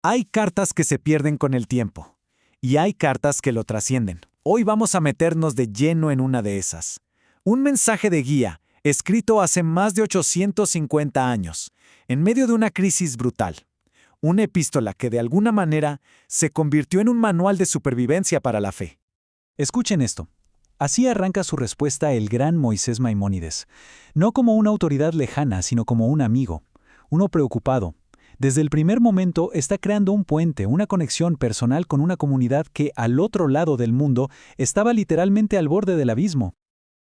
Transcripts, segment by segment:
Hay cartas que se pierden con el tiempo, y hay cartas que lo trascienden. Hoy vamos a meternos de lleno en una de esas. Un mensaje de guía, escrito hace más de 850 años, en medio de una crisis brutal. Una epístola que de alguna manera se convirtió en un manual de supervivencia para la fe. Escuchen esto. Así arranca su respuesta el gran Moisés Maimónides, no como una autoridad lejana, sino como un amigo, uno preocupado. Desde el primer momento está creando un puente, una conexión personal con una comunidad que al otro lado del mundo estaba literalmente al borde del abismo.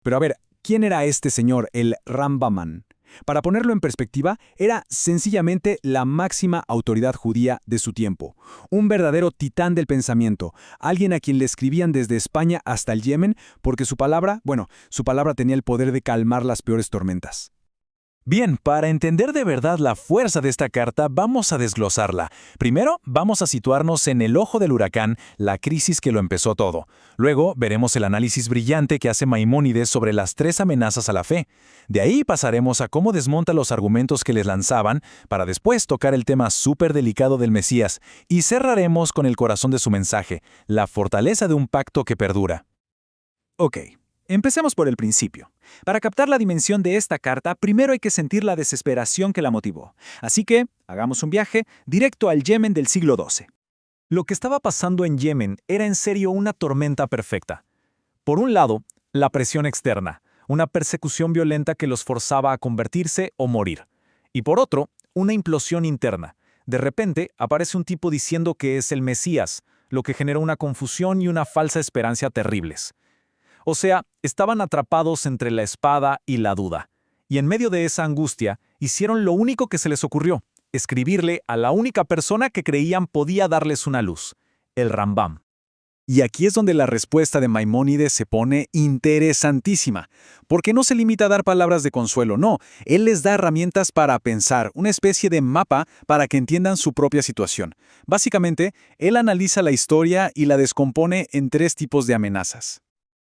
Pero a ver, ¿quién era este señor, el Rambam? Para ponerlo en perspectiva, era sencillamente la máxima autoridad judía de su tiempo, un verdadero titán del pensamiento, alguien a quien le escribían desde España hasta el Yemen, porque su palabra tenía el poder de calmar las peores tormentas. Bien, para entender de verdad la fuerza de esta carta, vamos a desglosarla. Primero, vamos a situarnos en el ojo del huracán, la crisis que lo empezó todo. Luego, veremos el análisis brillante que hace Maimónides sobre las 3 amenazas a la fe. De ahí pasaremos a cómo desmonta los argumentos que les lanzaban, para después tocar el tema súper delicado del Mesías, y cerraremos con el corazón de su mensaje, la fortaleza de un pacto que perdura. Ok. Empecemos por el principio. Para captar la dimensión de esta carta, primero hay que sentir la desesperación que la motivó. Así que, hagamos un viaje directo al Yemen del siglo XII. Lo que estaba pasando en Yemen era en serio una tormenta perfecta. Por un lado, la presión externa, una persecución violenta que los forzaba a convertirse o morir. Y por otro, una implosión interna. De repente, aparece un tipo diciendo que es el Mesías, lo que generó una confusión y una falsa esperanza terribles. O sea, estaban atrapados entre la espada y la duda. Y en medio de esa angustia, hicieron lo único que se les ocurrió, escribirle a la única persona que creían podía darles una luz, el Rambam. Y aquí es donde la respuesta de Maimónides se pone interesantísima, porque no se limita a dar palabras de consuelo, no, él les da herramientas para pensar, una especie de mapa para que entiendan su propia situación. Básicamente, él analiza la historia y la descompone en 3 tipos de amenazas.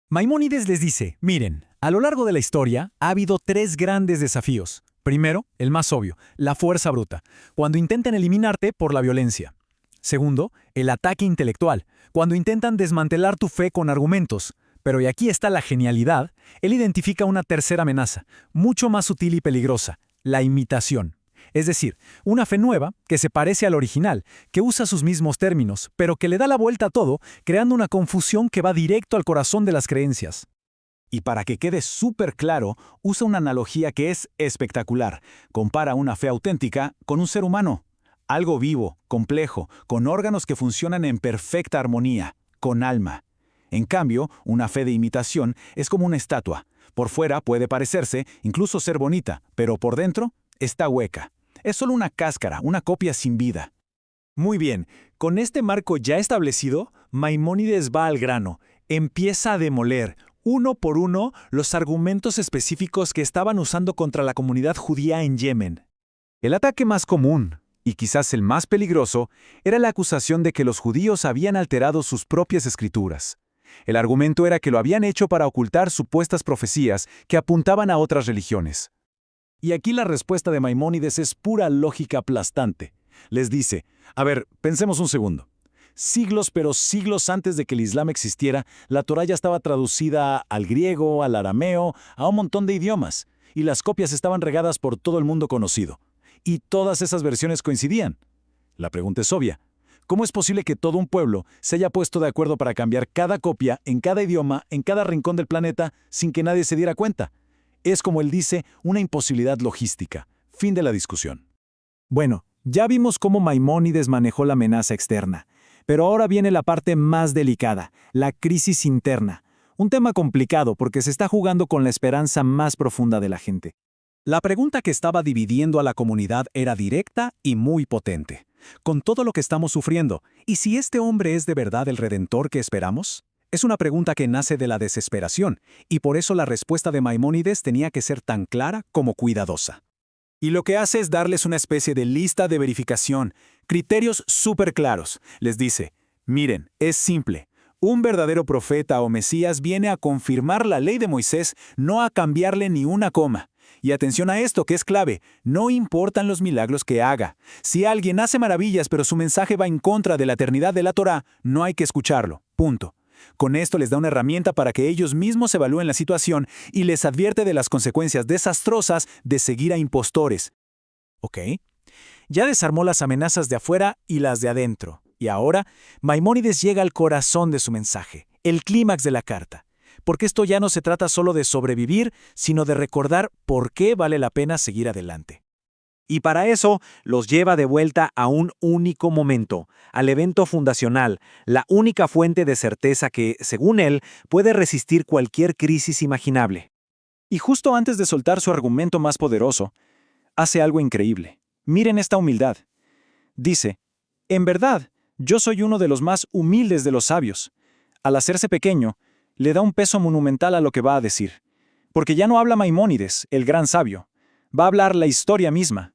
Maimónides les dice, miren, a lo largo de la historia ha habido 3 grandes desafíos. Primero, el más obvio, la fuerza bruta, cuando intentan eliminarte por la violencia. Segundo, el ataque intelectual, cuando intentan desmantelar tu fe con argumentos. Pero y aquí está la genialidad, él identifica una tercera amenaza, mucho más sutil y peligrosa, la imitación. Es decir, una fe nueva que se parece al original, que usa sus mismos términos, pero que le da la vuelta a todo, creando una confusión que va directo al corazón de las creencias. Y para que quede súper claro, usa una analogía que es espectacular. Compara una fe auténtica con un ser humano. Algo vivo, complejo, con órganos que funcionan en perfecta armonía, con alma. En cambio, una fe de imitación es como una estatua. Por fuera puede parecerse, incluso ser bonita, pero por dentro está hueca. Es solo una cáscara, una copia sin vida. Muy bien, con este marco ya establecido, Maimónides va al grano, empieza a demoler, uno por uno, los argumentos específicos que estaban usando contra la comunidad judía en Yemen. El ataque más común, y quizás el más peligroso, era la acusación de que los judíos habían alterado sus propias escrituras. El argumento era que lo habían hecho para ocultar supuestas profecías que apuntaban a otras religiones. Y aquí la respuesta de Maimónides es pura lógica aplastante. Les dice, a ver, pensemos un segundo. Siglos pero siglos antes de que el Islam existiera, la Torá ya estaba traducida al griego, al arameo, a un montón de idiomas, y las copias estaban regadas por todo el mundo conocido. Y todas esas versiones coincidían. La pregunta es obvia. ¿Cómo es posible que todo un pueblo se haya puesto de acuerdo para cambiar cada copia en cada idioma, en cada rincón del planeta, sin que nadie se diera cuenta? Es, como él dice, una imposibilidad logística. Fin de la discusión. Bueno, ya vimos cómo Maimónides manejó la amenaza externa. Pero ahora viene la parte más delicada, la crisis interna. Un tema complicado porque se está jugando con la esperanza más profunda de la gente. La pregunta que estaba dividiendo a la comunidad era directa y muy potente. Con todo lo que estamos sufriendo, ¿y si este hombre es de verdad el Redentor que esperamos? Es una pregunta que nace de la desesperación, y por eso la respuesta de Maimónides tenía que ser tan clara como cuidadosa. Y lo que hace es darles una especie de lista de verificación, criterios súper claros. Les dice, miren, es simple. Un verdadero profeta o Mesías viene a confirmar la ley de Moisés, no a cambiarle ni una coma. Y atención a esto, que es clave, no importan los milagros que haga. Si alguien hace maravillas pero su mensaje va en contra de la eternidad de la Torá, no hay que escucharlo. Punto. Con esto les da una herramienta para que ellos mismos evalúen la situación y les advierte de las consecuencias desastrosas de seguir a impostores. ¿Ok? Ya desarmó las amenazas de afuera y las de adentro. Y ahora, Maimónides llega al corazón de su mensaje, el clímax de la carta. Porque esto ya no se trata solo de sobrevivir, sino de recordar por qué vale la pena seguir adelante. Y para eso los lleva de vuelta a un único momento, al evento fundacional, la única fuente de certeza que, según él, puede resistir cualquier crisis imaginable. Y justo antes de soltar su argumento más poderoso, hace algo increíble. Miren esta humildad. Dice, en verdad, yo soy uno de los más humildes de los sabios. Al hacerse pequeño, le da un peso monumental a lo que va a decir. Porque ya no habla Maimónides, el gran sabio. Va a hablar la historia misma.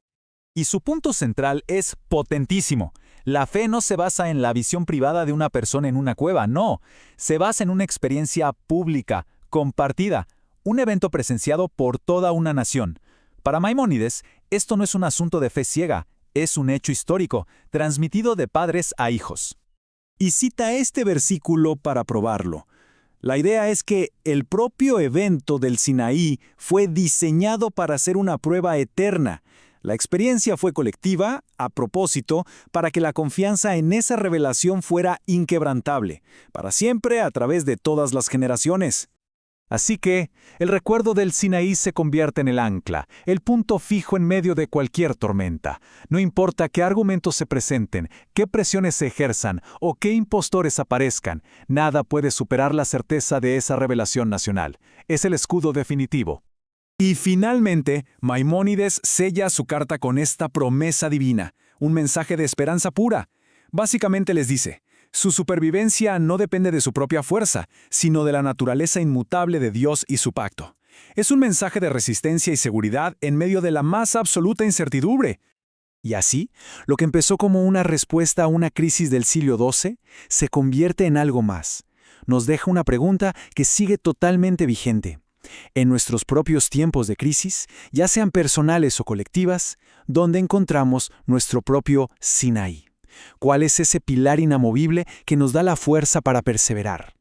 Y su punto central es potentísimo. La fe no se basa en la visión privada de una persona en una cueva, no. Se basa en una experiencia pública, compartida, un evento presenciado por toda una nación. Para Maimónides, esto no es un asunto de fe ciega, es un hecho histórico, transmitido de padres a hijos. Y cita este versículo para probarlo. La idea es que el propio evento del Sinaí fue diseñado para ser una prueba eterna. La experiencia fue colectiva, a propósito, para que la confianza en esa revelación fuera inquebrantable, para siempre a través de todas las generaciones. Así que, el recuerdo del Sinaí se convierte en el ancla, el punto fijo en medio de cualquier tormenta. No importa qué argumentos se presenten, qué presiones se ejerzan o qué impostores aparezcan, nada puede superar la certeza de esa revelación nacional. Es el escudo definitivo. Y finalmente, Maimónides sella su carta con esta promesa divina, un mensaje de esperanza pura. Básicamente les dice, su supervivencia no depende de su propia fuerza, sino de la naturaleza inmutable de Dios y su pacto. Es un mensaje de resistencia y seguridad en medio de la más absoluta incertidumbre. Y así, lo que empezó como una respuesta a una crisis del siglo XII se convierte en algo más. Nos deja una pregunta que sigue totalmente vigente. En nuestros propios tiempos de crisis, ya sean personales o colectivas, ¿dónde encontramos nuestro propio Sinaí? ¿Cuál es ese pilar inamovible que nos da la fuerza para perseverar?